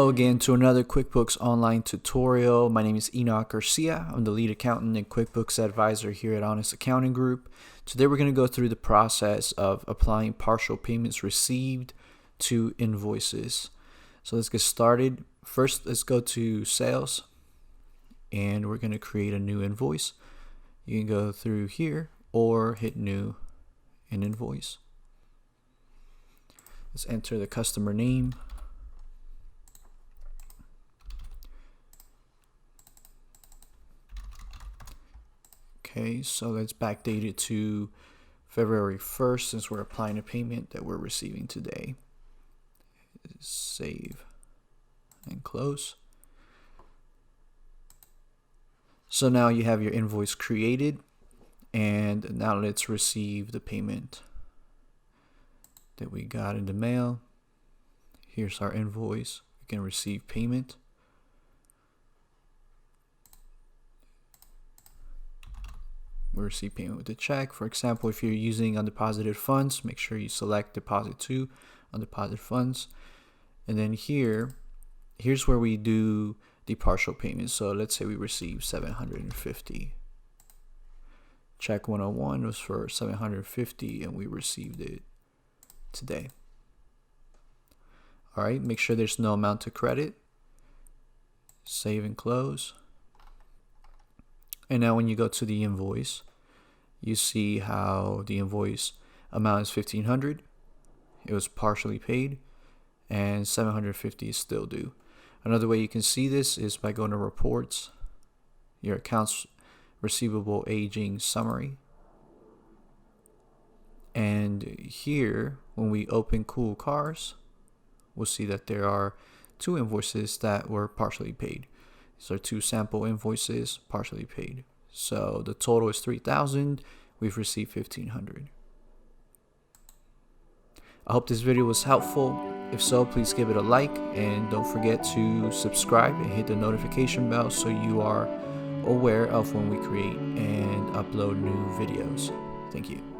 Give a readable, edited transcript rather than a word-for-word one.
Hello again to another QuickBooks Online tutorial. My name is Enoch Garcia. I'm the lead accountant and QuickBooks advisor here at Honest Accounting Group. Today we're going to go through the process of applying partial payments received to invoices. So let's get started. First, let's go to sales and we're going to create a new invoice. You can go through here or hit new and invoice. Let's enter the customer name. Okay, so let's backdate it to February 1st since we're applying a payment that we're receiving today. Save and close. So now you have your invoice created, and now let's receive the payment that we got in the mail. Here's our invoice. We can receive payment. We receive payment with a check. For example, if you're using undeposited funds, make sure you select deposit to undeposited funds. And then here's where we do the partial payment. So let's say we received 750. Check 101 was for 750 and we received it today. All right, make sure there's no amount to credit. Save and close. And now when you go to the invoice, you see how the invoice amount is $1,500. It was partially paid and $750 is still due. Another way you can see this is by going to reports, your accounts receivable aging summary. And here, when we open Cool Cars, we'll see that there are two invoices that were partially paid. These are two sample invoices partially paid. So the total is $3,000. We've received $1,500. I hope this video was helpful. If so, please give it a like and don't forget to subscribe and hit the notification bell so you are aware of when we create and upload new videos. Thank you.